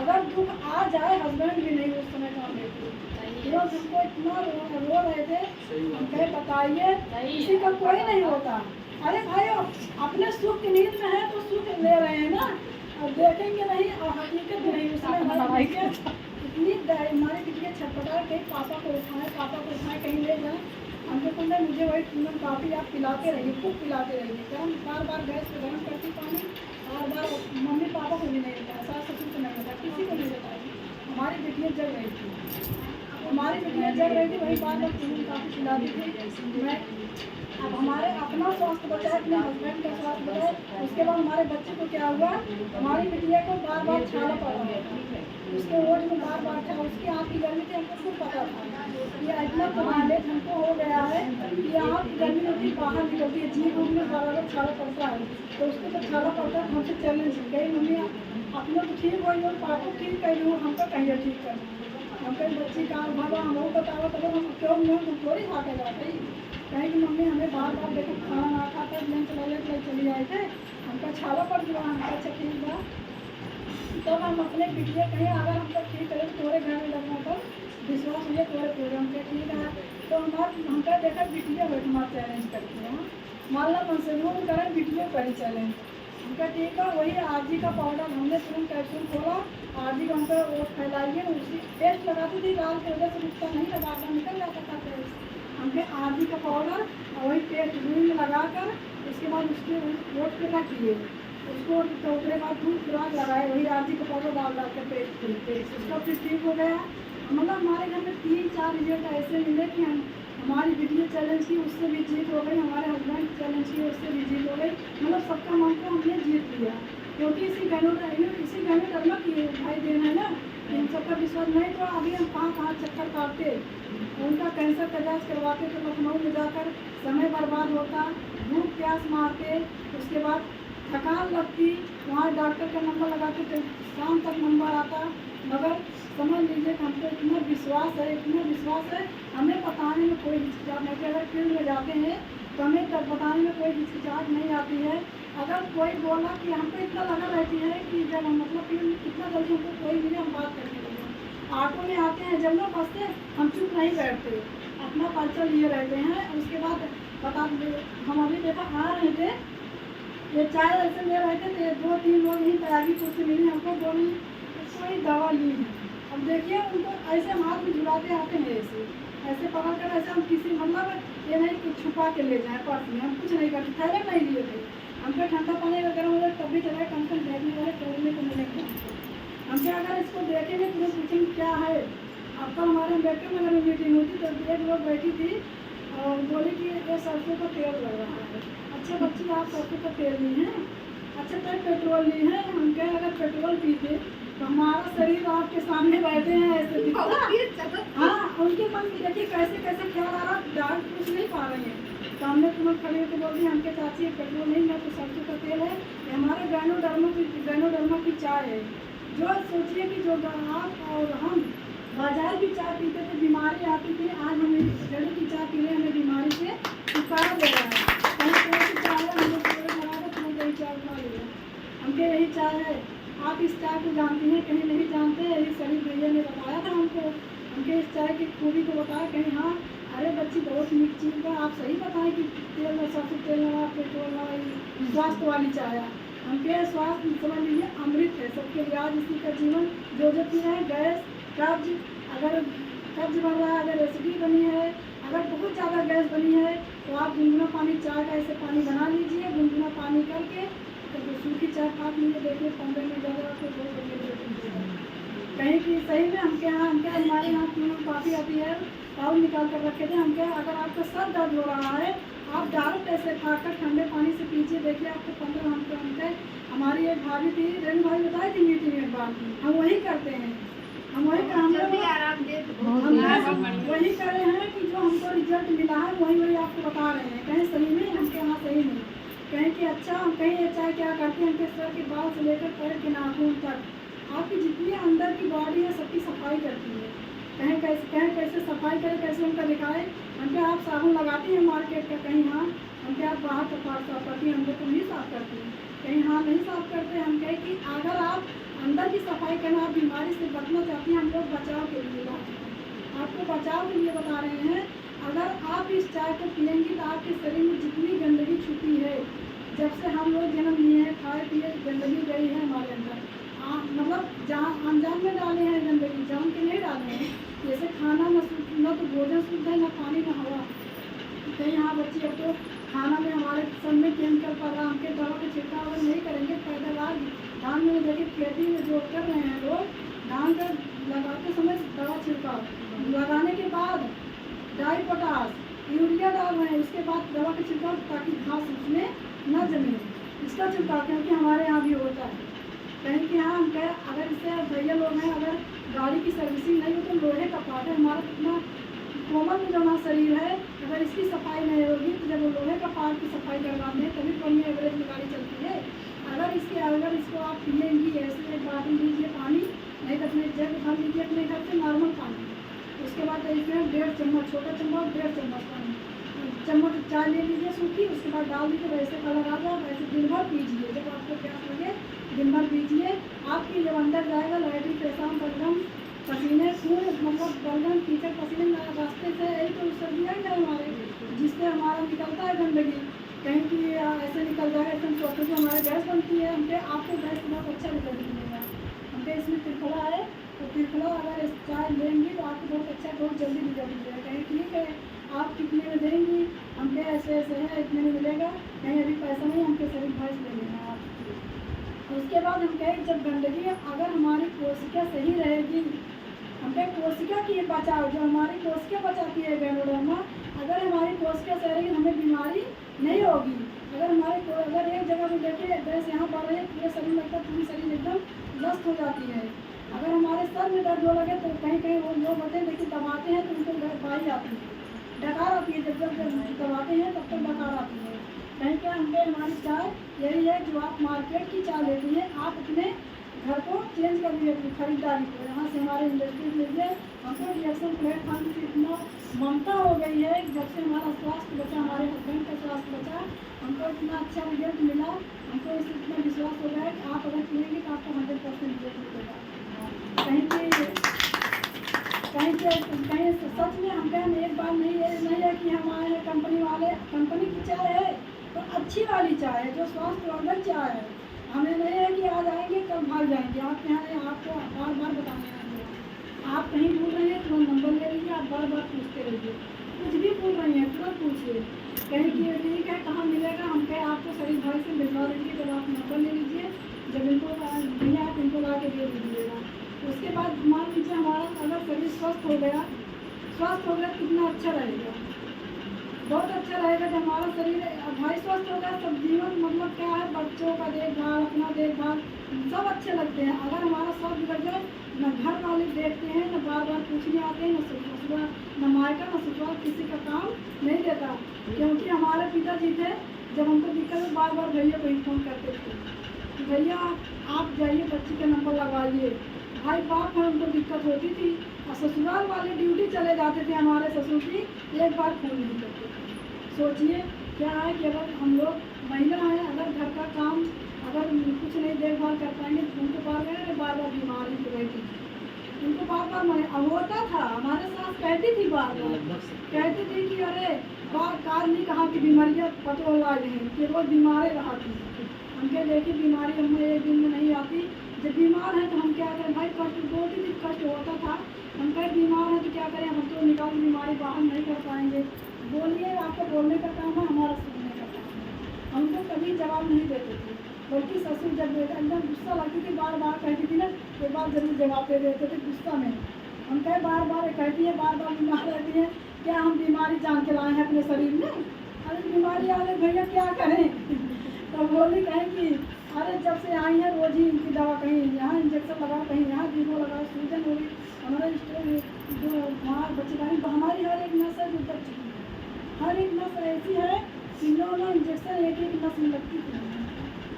अगर दुख आ जाए हस्बैंड भी नहीं उस समय काम देते, हमको इतना रो रहे थे। हम कहे बताइए किसी का कोई नहीं होता। अरे भाई अपने सुख की नींद में है तो सुख ले रहे हैं ना, और देखेंगे नहीं और हकीकत नहीं। उसमें इतनी हमारी बिटिया छटपटा कहीं पापा को उठाए कहीं ले जाए। हमको बोला मुझे वही पूनम काफ़ी आप पिलाते रहिए, खूब पिलाते रहिए। गर्म बार बार गैस पे गर्म करती पानी, बार बार मम्मी पापा को भी नहीं बताया, सास ससुर को नहीं बताया, किसी को नहीं बताया। हमारी बिटिया जग रही थी, वही बार बार पूनम काफ़ी पिलाती थी। मैं अब हमारे अपना स्वास्थ्य बचाए, अपने हस्बैंड का स्वास्थ्य बचाए। उसके बाद हमारे बच्चे को क्या हुआ, हमारी बिटिया को बार बार छाला पड़ रहा था, उसके ओट में बार बार था, उसकी आँख की गर्मी थी, हमको खुद पता था कि इतना कमालेज हमको हो गया है कि आँख की गर्मी होती बाहर निकलती है, जी रूम में बार बार छाला पड़ता है। तो उसको जब छाला पड़ता है हमसे चैलेंज गई, मम्मी अपने तो ठीक हो और पापा ठीक कर लूँ, हमको कहिए ठीक कर। हम कहीं बच्ची का बाबा हम वो बताओ तब हम क्यों हम थोड़ी खा के जाते ही कहीं कि मम्मी हमें बार बार देखो खाना ना खाता लंच वाले चले आए थे, हमका छाला पड़ गया। हमका अच्छा ठीक बा, तब हम अपने बिटिया कहीं अगर हमको ठीक करें तो थोड़े घर में लगना पर विश्वास हुए थोड़े प्रोग्राम के ठीक है। तो हमका देखा बिटिया बैठ हमारा चैलेंज करते हैं, मान लो मंसूर करें बिटिया करी चैलेंज। हमका ठीक है, वही आरजी का पाउडर हमने तुरंत कैप्सूल खोला, आरजी का हमका वो फैलाइए, उसी टेस्ट लगाती थी लाल की वजह से उसका नहीं लगा कर निकल जाता था टेस्ट। हमने आरजी का पाउडर और वही पेस्ट रूई में लगा कर उसके बाद उसके वोट पे रखिए, उसको टोकरे बाद दूध खुराक लगाए, वही आरजी का पाउडर डाल कर पेस्ट उसका फिर ठीक हो गया। मतलब हमारे घर में 3-4 रिजल्ट ऐसे मिले कि हमारी वीडियो चैलेंज की उससे भी जीत हो गई, हमारे हस्बैंड चैलेंज की उससे भी जीत हो गई। मतलब सबका मन को हमने जीत लिया, क्योंकि इसी गैनोडर्मा की भाई देना है ना, इन सबका विश्वास नहीं तो अभी हम कहाँ चक्कर काटते, उनका कैंसर का इलाज करवाते तो लखनऊ में जाकर समय बर्बाद होता, भूख प्यास मारते, उसके बाद थकान लगती, वहाँ डॉक्टर का नंबर लगाते थे, शाम तक नंबर आता। मगर समझ लीजिए कि हमको इतना विश्वास है, हमें बताने में कोई हिचकिचाहट नहीं कि अगर फील्ड में जाते हैं तो हमें तब बताने में कोई हिचकिचाहट नहीं आती है। अगर कोई बोला कि हमको इतना लगा रहती है कि जब हम मतलब फील्ड कितना जल्दी हमको कोई मिले हम बात करते लगे, ऑटो में आते हैं जब ना बसते हम चुप नहीं बैठते, अपना परिचय लिए रहते हैं। उसके बाद बता हम अभी देखा आ रहे थे, ये चाय ऐसे ले रहे थे, 2-3 लोग यहीं तैयारी कुर्सी मिली हमको, दोनों कोई दवा ली है। अब देखिए उनको ऐसे हम हाथ में झुलाते आते हैं, ऐसे पकड़ कर ऐसे हम किसी मतलब ये नहीं कि छुपा के ले जाएँ पर्स में, हम कुछ नहीं करते, थैले नहीं लिए थे। हमको ठंडा पानी वगैरह हो जाए तब भी चले, कम से कम देखने वाले तोड़ने को मिलेंगे हमसे। अगर इसको देखेंगे तो पूछेंगे क्या है। अब तो हमारे बेटे नगर में मीटिंग हुई थी तो एक लोग बैठी थी और बोली कि ये सरसों का तेल लग रहा है। अच्छा बच्ची आप सरसों का तेल ली हैं, अच्छा तब पेट्रोल ली है। हम कहें अगर पेट्रोल पीते तो हमारा शरीर आपके सामने बैठे हैं ऐसे दिखता। हाँ उनके मन में देखिए कैसे कैसे ख्याल आ रहा, डांट कुछ नहीं पा रहे हैं, सामने तुरंत खड़े होकर बोल दी हमके चाची पेट्रोल नहीं, मैं तो सरसों का तेल है, ये हमारे गैनोडर्मा की चाय है। जो सोचिए कि जो आप और हम बाजार की चाय पीते थे बीमारी आती थी, आज हम जड़ी की चाय पी रहे, हमें बीमारी से छुटकारा दे रहा है। कहीं कौन सी चाय है, हम लोग लगा दो तुरंत यही चाय बना लिया, हमके यही चाय है। आप इस चाय को जानती हैं, कहीं नहीं जानते, यही शरीफ भैया ने बताया था हमको, हमके इस चाय की खूबी को बताया। कहीं हाँ अरे बच्ची बहुत मीठ चीज़ है, आप सही बताएं कि तेल में सरसों तेल लगा पेट्रोल लगा, स्वास्थ्य वाली चाय है। हमके स्वास्थ्य समझ लीजिए अमृत है सबके लिए। आज इसी का जीवन जो पी रहे हैं, गैस कब्ज, अगर कब्ज बन रहा है, अगर एसिडिटी बनी है, अगर बहुत ज़्यादा गैस बनी है, तो आप गुनगुना पानी चाय का ऐसे पानी बना लीजिए, गुनगुना पानी करके तो सूखी चाय खा लीजिए, देखिए 15 मिनट ज़्यादा आपको बहुत बढ़िया कहीं कि सही में हमारे यहाँ काफ़ी आती है, पाउल निकाल कर रखे थे। हमके अगर आपका सर दर्द हो रहा है, आप डायरेक्ट ऐसे खाकर ठंडे पानी से पीछे, देखिए आपको 15 घंटे। हमारी एक भाभी थी, रेणु भाई बताई थी मीटिंग एक बार, हम वही करते हैं, हम वही वही कर रहे हैं कि जो हमको रिजल्ट मिला है वही आपको बता रहे हैं। कहीं सही में हमके यहाँ सही नहीं, कहीं कि अच्छा हम कहीं अच्छा क्या करते हैं, हमके सर के बाल से लेकर पैर के नाखून तक आपकी जितनी अंदर की बॉडी है सबकी सफाई करती है। कहीं कैसे सफाई करें, कैसे उनका दिखाएं। हमके आप साबुन लगाती हैं मार्केट का, कहीं हाँ हमके आप बाहर का पार्ट साफ करती हैं, हम लोग तो नहीं साफ करती हैं, कहीं हाँ नहीं साफ करते। हम कहें कि अगर आप अंदर की सफाई करना, आप बीमारी से बचना चाहती हैं, हम लोग बचाव के लिए आपको बचाव के लिए बता रहे हैं। अगर आप इस चाय को पिएंगी तो आपके शरीर में जितनी गंदगी छुपी है, जब से हम लोग जन्म लिए हैं, खाए पिए गंदगी गई है हमारे अंदर, मतलब जहाँ अनजान में डाले हैं गंदगी, जान के नहीं डाले हैं। जैसे खाना न तो भोजन शुद्ध है, न पानी, न हवा। कहीं यहाँ बच्चे अब तो खाना में हमारे सब में केमिकल पड़ रहा, हमके दवा का छिड़काव अगर नहीं करेंगे, पैदावार धान में देखिए खेती में जो कर रहे हैं लोग, धान का लगाते समय दवा छिड़काव, लगाने के बाद डाई पोटास यूरिया डाल रहे हैं, उसके बाद दवा का छिड़काव ताकि घास उसमें न जमे, इसका छिड़काव क्योंकि हमारे यहाँ भी होता है। कहीं कि हाँ हम कहें अगर इससे भैया लोग हैं, अगर गाड़ी की सर्विसिंग नहीं हो तो लोहे का पार्ट है हमारा, कितना कोमल जो हमारा शरीर है, अगर इसकी सफाई नहीं होगी तो जब वो लोहे का पार्ट की सफाई करवाते हैं तभी बढ़िया एवरेज में गाड़ी चलती है। अगर इसको आप पिएंगी ऐसे एक बाल्टी लीजिए पानी, नहीं तो अपने जग भर लीजिए अपने घर से नॉर्मल पानी, उसके बाद इसमें 1.5 चम्मच, छोटा चम्मच 1.5 चम्मच पानी, चम्मच चाय ले लीजिए सूखी, उसके बाद डाल दीजिए, वैसे कलर आ जाए, वैसे दिन भर पीजिए, जब आपको प्यास लगे दिन भर पीजिए। आपकी जब अंदर जाएगा लैट्रिन पेशाब बलगम पसीने खून, मतलब बलगम कीचड़ पसीने रास्ते से यही तो सर्दी है ना हमारे, जिससे हमारा निकलता है गंदगी, कहीं की ऐसे निकल जाए, ऐसे हम सोचते तो हमारे गैस बनती है। हमके आपको गैस बहुत अच्छा रिजल्ट मिलेगा। हमके इसमें त्रिफला है, तो त्रिफला अगर इस चाय लेंगी तो आपको बहुत अच्छा, बहुत जल्दी रिजल्ट मिलेगा। कहीं ठीक है आप कितने में देंगी, हमके ऐसे है इतने में मिलेगा, कहीं अभी पैसा नहीं, हमके शरीर भैंस ले लेना आप। उसके बाद हम कहें जब गंदगी अगर हमारी कोशिका सही रहेगी, हमके कोशिका की बचाव, जो हमारी कोशिका बचाती है गैनोडर्मा, अगर हमारी कोशिका सही रहेगी हमें बीमारी नहीं होगी। अगर एक जगह पर देखिए गैस यहाँ बढ़ रही है, पूरे शरीर लगता है, पूरी शरीर एकदम नष्ट हो जाती है। अगर हमारे सर में दर्द हो लगे तो कहीं वो लोग होते हैं लेकिन दबाते हैं तो उनको बाई आती है, डकार आती है, जब दबाते हैं तब तक डकार आती है। कहीं क्या हमके हमारी चाय यही है, जो आप मार्केट की चाय लेती हैं आप अपने घर को चेंज कर लीजिए अपनी खरीदारी को, यहाँ से हमारे इंडस्ट्री लीजिए। हमको रिएक्शन प्लेटफॉर्म की इतना ममता हो गई है, जब से हमारा स्वास्थ्य बचा, हमारे हस्बैंड का स्वास्थ्य बचा, हमको इतना अच्छा रिजल्ट मिला, हमको इस इतना विश्वास हो गया है कि आप अगर पिएंगे तो आपको 100% रिजल्ट मिलेगा। कहीं सच में हम कहें एक बार नहीं है कि हम आए हैं कंपनी वाले, कंपनी की चाय है तो अच्छी वाली चाय है, जो स्वास्थ्यवर्धक चाय है। हमें नहीं है कि आज आएंगे कल भाग जाएंगे, आप यहाँ आपको बार बार बताने आएंगे। आप कहीं भूल रही हैं तुरंत नंबर ले लीजिए, आप बार बार पूछते रहिए, कुछ भी भूल रही हैं तुरंत पूछिए, कहीं कि ठीक है कहाँ मिलेगा, हम कहें आपको शरीर भाई से भिजवा देंगे, जब आप नंबर ले लीजिए, जब इनको भैया आप इनको ला के दे दीजिएगा। उसके बाद मान लीजिए हमारा अगर शरीर स्वस्थ हो गया कितना अच्छा रहेगा, बहुत अच्छा रहेगा। जब हमारा शरीर भाई स्वस्थ होगा सब जीवन मतलब क्या है, बच्चों का देखभाल, अपना देखभाल सब अच्छे लगते हैं। अगर हमारा स्वास्थ्य बिगड़ जाए न घर वाले देखते हैं, न बार बार पूछने आते हैं, न ससुराल, न मायका, न ससुराल किसी का काम नहीं देता। क्योंकि हमारे पिताजी थे, जब हमको दिक्कत में बार बार भैया को ही फ़ोन करते थे कि भैया आप जाइए बच्ची का नंबर लगवाइए। भाई बाप में उनको दिक्कत होती थी और ससुराल वाले ड्यूटी चले जाते थे, हमारे ससुर की एक बार फ़ोन नहीं करते थे। सोचिए क्या है कि अगर हम लोग महिला हैं, अगर घर का काम अगर कुछ नहीं देखभाल कर पाएंगे तो उनको बार बार बीमारी हो गई थी, उनको बार बार होता था। हमारे साथ कहती थी, बार बार कहती थी कि अरे बार कार नहीं कहा कि बीमारियाँ पतो लाए हैं कि रोज बीमारे रहा थी। हमके देखिए बीमारी हमें एक दिन में नहीं आती, जब बीमार है तो हम क्या करें भाई, कष्ट बहुत ही कष्ट होता था। हम कहीं बीमार है तो क्या करें, हम तो निकाल बीमारी बाहर नहीं कर पाएंगे। बोलिए, आपको बोलने का काम है, हमारा सुनने का काम है। हमको कभी जवाब नहीं देते थे, बल्कि ससुर जब बेटा एकदम गुस्सा लगती थी, बार बार कहती थी ना, एक बार जरूर जवाब दे देते थे गुस्सा में। हम कहे बार बार कहती है, बार बार बीमार रहती है, क्या हम बीमारी जान के लाए हैं अपने शरीर में? अरे बीमारी आ गई भैया क्या करें? तो बोली कहें कि अरे जब से आई है रोज ही इनकी दवा, कहीं यहाँ इंजेक्शन लगाओ, कहीं यहाँ दीपो लगाओ, सूजन हो गई। हमारा जो वहाँ बच्चे का हमारी हर एक नस है जो तक चुकी है, हर एक नस ऐसी है कि ना इंजेक्शन एक एक नस में लगती थी।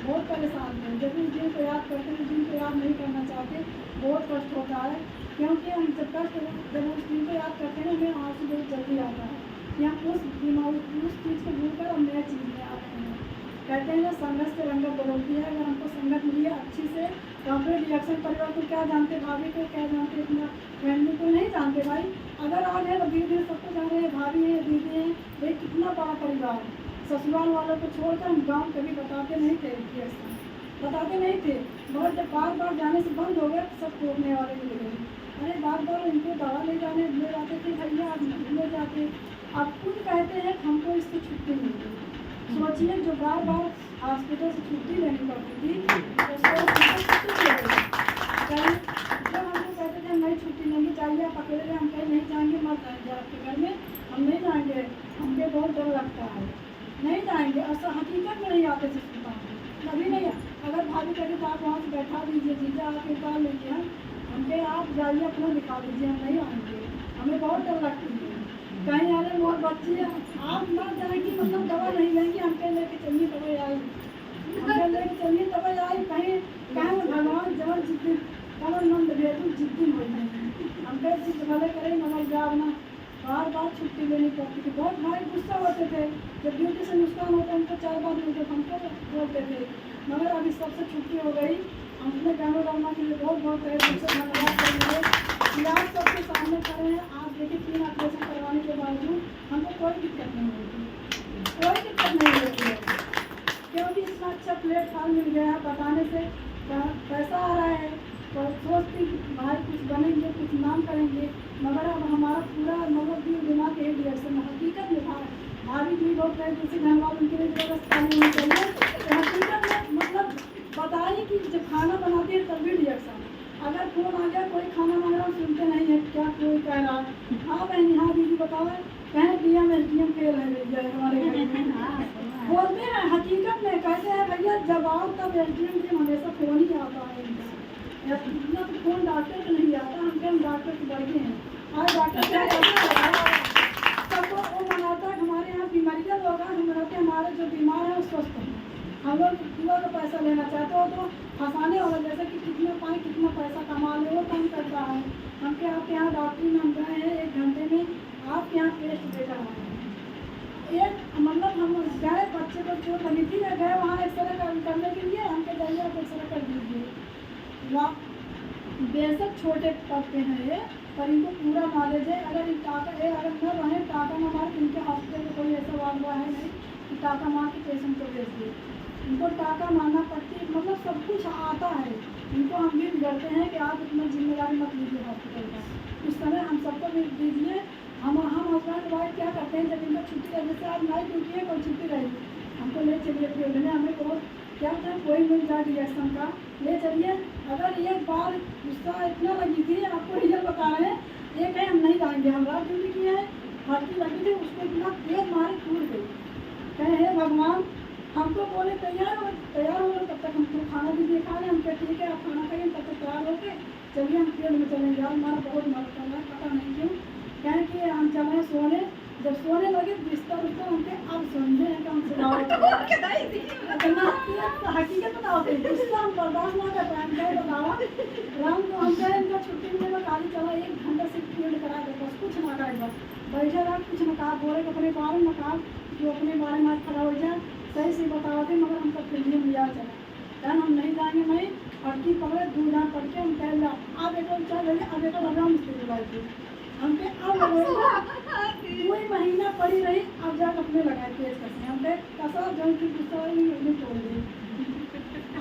बहुत परेशान हैं, जब उस दिन को याद करते हैं, उस दिन को याद नहीं करना चाहते, बहुत कष्ट होता है। क्योंकि हम जब उस दिन को याद करते हैं हमें आंसू बहुत जल्दी आता है कि हम उस चीज़ को भूल कर हम नया चीज़ में आ रहे हैं। कहते हैं ना संगत से रंगत बदलती है। अगर हमको संगत मिली है अच्छी से तो हम अपने रिएक्शन परिवार को क्या जानते, भाभी को क्या जानते, अपना फैमिली को नहीं जानते भाई। अगर आज है तो धीरे धीरे सबको जान रहे हैं, भाभी है, दीदी है, भाई कितना बड़ा परिवार है। ससुराल वालों को छोड़कर हम गाँव कभी बताते नहीं थे, बताते नहीं थे, मगर जब बार बार जाने से बंद हो गए सब तोड़ने वाले मिल गए। अरे बार बार इनको दवा ले जाने ले जाते थे भैया, आप नहीं ले जाते। अब खुद कहते हैं हमको इसकी छुट्टी मिलती। सोचिए जो बार बार हॉस्पिटल से छुट्टी लेनी पड़ती थी, तो छुट्टी ले गई। जब हमको कहते थे नहीं छुट्टी लेंगे, चाहिए आप अकेले, हम कहीं नहीं जाएंगे, मत जाएंगे आपके घर में, हम नहीं जाएंगे, हमको बहुत डर लगता है, नहीं जाएंगे। और हकीकत में नहीं आते थे कभी नहीं। अगर भाभी कहते तो आप वहाँ से बैठा दीजिए, जीजा आके उतार लीजिए, हमके आप जाइए अपना दिखा दीजिए, हम नहीं आएंगे, हमें बहुत डर लगती है। कहीं अरे मोर बच्ची आप मर जाएगी, मतलब दवा नहीं लेंगी, हमके लेके चलिए दवाई आई, हमके लेके चलिए दवाई आई। कहीं कहें भगवान जबर जिद्दी कमर मंद भेजू जिद्दी हो जाएगी, हमके जिद भले करें मगर जाओ ना। बार बार छुट्टी लेनी पड़ती थी, बहुत भाई गुस्सा होते थे। जब ड्यूटी से नुकसान होता है उनको 4 बार मिलते हमको बोलते थे। मगर अभी सबसे छुट्टी हो गई, हम अपने गाँव रामा के लिए बहुत बहुत धन्यवाद करेंगे। इलाज सबके सामने खड़े हैं, आप देखिए 3 ऑपरेशन करवाने के बावजूद हमको कोई दिक्कत नहीं होती, कोई दिक्कत नहीं होती है। क्योंकि इतना अच्छा प्लेटफॉर्म मिल गया है, बताने से पैसा आ रहा है तो सोचती भाई कुछ बनेंगे, कुछ नाम करेंगे। मगर अब हमारा पूरा मतलब दिमाग एक डायरेक्शन में हकीकत में भाभी भी बहुत है, किसी धन्यवाद उनके लिए व्यवस्था नहीं होनी चाहिए। तो हकीकत में मतलब बताइए कि जब खाना बनाते हैं तब भी रिएक्शन, अगर फोन आ गया कोई खाना मांग रहा सुनते नहीं है, क्या कोई कह रहा है हाँ बहनी हाँ दीदी बताओ, कहें डीएम एसडीएम फेल है भैया हमारे घर में, बोलते हैं हकीकत में कहते हैं भैया जब आओ तब एसडीएम डीएम हमेशा फोन ही आता है इनका, इतना तो फोन डॉक्टर को नहीं आता, हम डॉक्टर से बढ़ गए हैं। आज डॉक्टर क्या करते हैं सबको वो मनाता है हमारे यहाँ बीमारियाँ लोग हम मनाते हैं, हमारे जो बीमार है वो स्वस्थ हैं। हम लोग युवा का पैसा लेना चाहते हो तो फंसाने वाला, जैसे कि कितना पाए कितना पैसा कमा ले वो काम करता है। हमके आपके यहाँ डॉक्टरी में हम गए हैं 1 घंटे में आपके यहाँ टेस्ट दे रहा है। एक मतलब हम गए बच्चे को चोट लगी थी, गए वहाँ एक्सरे करने के लिए, हमके जाइए आप एक्सरे कर दीजिए। वहाँ बेशक छोटे पद पे हैं ये, पर इनको पूरा नॉलेज है। अगर इन टाका अगर न रहें टाका न मार, इनके हॉस्पिटल में कोई ऐसा वार्ड हुआ है नहीं कि टाका मार के पेशेंट को भेज दिए, इनको टाका मारना पड़ती है, मतलब सब कुछ आता है इनको। हम भी डरते हैं कि आप इतना जिम्मेदारी मत लीजिए हॉस्पिटल का, उस समय हम सबको भी दीजिए। हम हस्बैंड वाइफ क्या करते हैं जब इनका छुट्टी रहे, जैसे आज नाइट ड्यूटी है कोई छुट्टी रहेगी, हमको ले चलिए फील्ड में, हमें बहुत क्या होता है कोई मिल जाए रिएक्शन का ले चलिए। अगर एक बार गुस्सा इतना लगी थी, आपको रिजल्ट बता रहे हैं, एक है हम नहीं जाएंगे, हम रात ड्यूटी किए हैं, भर्ती लगी थी उसको इतना तेज मारे टूट गई। कहे हे भगवान, हमको बोले तैयार हो तब तक हमको खाना भी दिखा रहे, हम कहे ठीक है आप खाना खाइए, तब तक तैयार होके चलिए हम फील्ड में चलेंगे। यार हमारा बहुत मन कर रहा है, पता नहीं क्यों, क्या है कि हम चले सोने, जब सोने लगे बिस्तर उस्तर उनके, अब समझे हैं कि हम हकीकत बताओ गुस्सा हम बर्दाश्त ना कर पाए। क्या बतावा राम को हम कहे इनका छुट्टी मिले में खाली चला 1 घंटा से फील्ड करा दे, बस कुछ ना करेगा, बैठे रहा कुछ ना कहा, बोले अपने बारे में कहा जो अपने बारे में खड़ा हो जाए, सही से बतावा थे, मगर हम सब फील्ड में लिया चला कहन हम नहीं जाएंगे। नहीं पटकी पकड़े 2 दांत पड़ के हम कह ला अब एक चल रहे, अब एक लगा मिस्त्री बुलाई थी हमके, अब लगेगा 2 महीना पड़ी रही, अब जाकर अपने लगाए पेज कसने, हमके कसा जंग की गुस्सा नहीं छोड़ दी।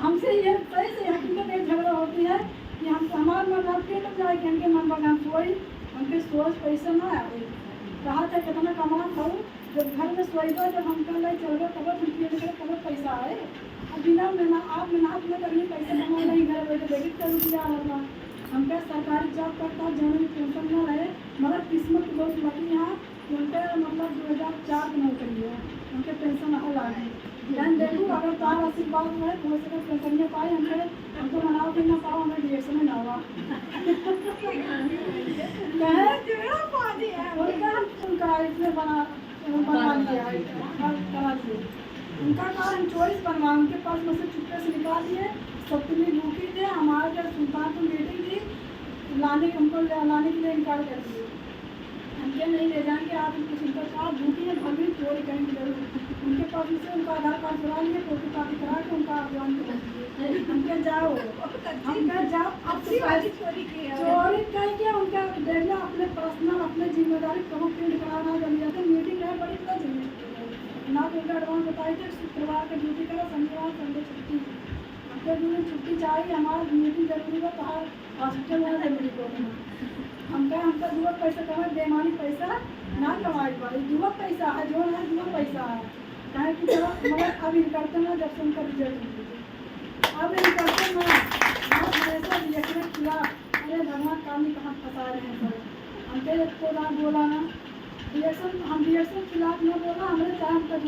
हमसे ये सही से हकीकत एक झगड़ा होती है कि हम हमारे मन आप के तक जाए, हमके मन बगान सोई, हमके सोच पैसा ना आए, कहा था कितना कमा खाऊँ, जब घर में सोएगा, जब हम कर लाई चल गए खबर छुट्टी करे खबर पैसा आए, अब बिना आप मेहनत में करिए पैसा कमा नहीं, घर बैठे बैठे कर दिया होगा। हम क्या सरकारी जॉब करता जाने में टेंशन न रहे, मगर किस्मत बहुत लगी यहाँ उनके, मतलब 2004 की नौकरी है, उनके पेंशन हो लाए ध्यान देखूँ, अगर तार आशीर्वाद है तो हो सके पेंशन पाए, हमको मनाओ कि ना पाओ, हमें डिएक्शन में ना हुआ उनका इसमें बना लिया करा दिए, उनका कारण चॉइस बनवा, उनके पास में से चुपके से निकाल दिए, सप्तमी भूखी थे, हमारे जब सुल्तानपुर मीटिंग थी लाने हमको लाने के लिए इनकार कर दिए, हमके नहीं ले जाएंगे आप उनको सुनकर कहा भूखी है भगी चोरी करेंगे जरूर, उनके पास से उनका आधार कार्ड चुरा लिए, फोटो कॉपी करा के उनका अभियान कर दिए, हमके जाओ हमके जाओ अब चोरी करके उनका देखना अपने पर्सनल अपने जिम्मेदारी कहाँ फील्ड कराना जल्दी जाते, मीटिंग है बड़ी बड़ा जिम्मेदारी ना तो उनका एडवांस बताई थे, शुक्रवार का ड्यूटी करा, शनिवार संडे छुट्टी, हमके दिन छुट्टी चाहिए, हमारा मीटिंग जरूरी है, बाहर हॉस्पिटल में जरूरी होना, हमका 2 पैसा कमाए, बेमानी पैसा ना कमाए पाए, 2 पैसा है जो है 2 पैसा है, चाहे कि मगर अब इन करते ना जब से उनका रिजल्ट मिले, अब इन करते ना ऐसा रिएक्शन किया, अरे भगवान काम कहाँ फंसा रहे हैं सर, हमके को ना बोला ना रिएक्शन, हम रिएक्शन खिलाफ ना बोला, हमारे टाइम पर